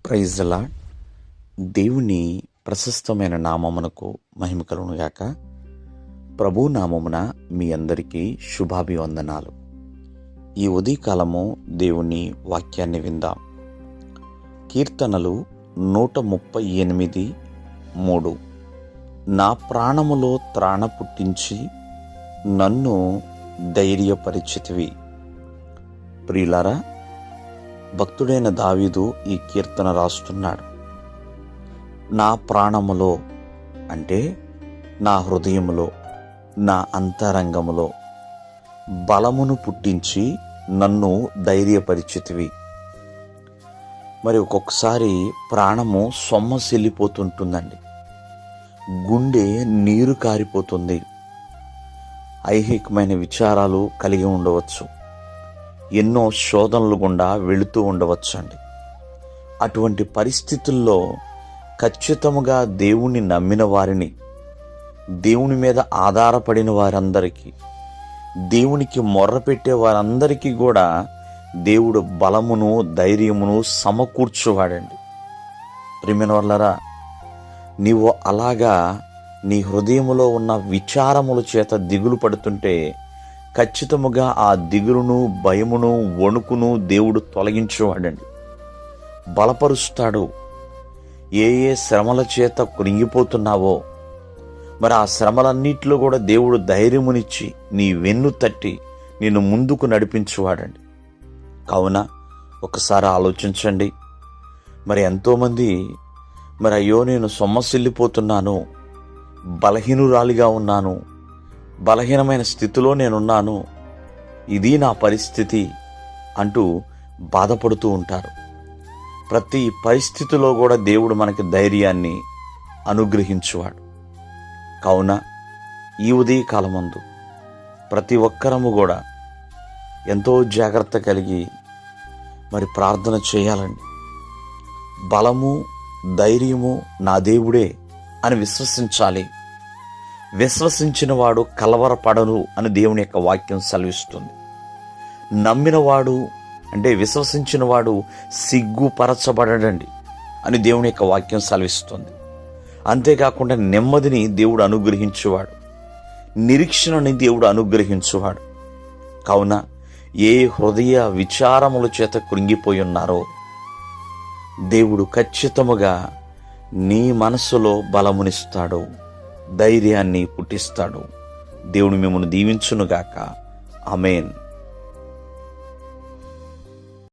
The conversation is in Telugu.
Praise the lord. దేవుని ప్రశస్తమైన నామమునకు మహిమ కలుగునుగాక. ప్రభు నామమున మీ అందరికీ శుభాభివందనాలు. ఈ ఉదయకాలము దేవుని వాక్యాన్ని విందాం. కీర్తనలు 138:3. నా ప్రాణములో త్రాణ పుట్టించి నన్ను ధైర్యపరిచితివి. ప్రియులారా, భక్తుడైన దావీదు ఈ కీర్తన రాస్తున్నాడు. నా ప్రాణములో అంటే నా హృదయములో, నా అంతరంగములో బలమును పుట్టించి నన్ను ధైర్యపరిచితివి. మరి ఒక్కొక్కసారి ప్రాణము సొమ్మసిల్లిపోతుంటుందండి, గుండె నీరు కారిపోతుంది, ఐహికమైన విచారాలు కలిగి ఉండవచ్చు, ఎన్నో శోధనలు గుండా వెళుతూ ఉండవచ్చండి. అటువంటి పరిస్థితుల్లో ఖచ్చితముగా దేవుణ్ణి నమ్మిన వారిని, దేవుని మీద ఆధారపడిన వారందరికీ, దేవునికి మొర్రపెట్టే వారందరికీ కూడా దేవుడు బలమును ధైర్యమును సమకూర్చువాడండి. ప్రియమైన వాళ్ళరా, నీవు అలాగా నీ హృదయములో ఉన్న విచారముల చేత దిగులు పడుతుంటే ఖచ్చితముగా ఆ దిగులును, భయమును, వణుకును దేవుడు తొలగించేవాడండి, బలపరుస్తాడు. ఏ శ్రమల చేత కృంగిపోతున్నావో మరి ఆ శ్రమలన్నిటిలో కూడా దేవుడు ధైర్యమునిచ్చి నీ వెన్ను తట్టి నిన్ను ముందుకు నడిపించేవాడండి. కావున ఒకసారి ఆలోచించండి. మరి ఎంతోమంది అయ్యో నేను సొమ్మసిల్లిపోతున్నాను, బలహీనురాలిగా ఉన్నాను, బలహీనమైన స్థితిలో నేనున్నాను, ఇది నా పరిస్థితి అంటూ బాధపడుతూ ఉంటారు. ప్రతి పరిస్థితిలో కూడా దేవుడు మనకి ధైర్యాన్ని అనుగ్రహించువాడు. కావున ఈ ఉదయకాలమందు ప్రతి ఒక్కరము కూడా ఎంతో జాగ్రత్త కలిగి మరి ప్రార్థన చేయాలండి. బలము ధైర్యము నా దేవుడే అని విశ్వసించాలి. విశ్వసించిన వాడు కలవరపడను అని దేవుని యొక్క వాక్యం సెలవిస్తుంది. నమ్మినవాడు అంటే విశ్వసించిన వాడు సిగ్గుపరచబడడండి అని దేవుని యొక్క వాక్యం సెలవిస్తుంది. అంతేకాకుండా నెమ్మదిని దేవుడు అనుగ్రహించువాడు, నిరీక్షణని దేవుడు అనుగ్రహించువాడు. కావున ఏ హృదయ విచారముల చేత కృంగిపోయి ఉన్నారో దేవుడు ఖచ్చితముగా నీ మనస్సులో బలమునిస్తాడు, ధైర్యాన్ని పుట్టిస్తాడు. దేవుడు మిమ్మల్ని దీవించునుగాక. ఆమేన్.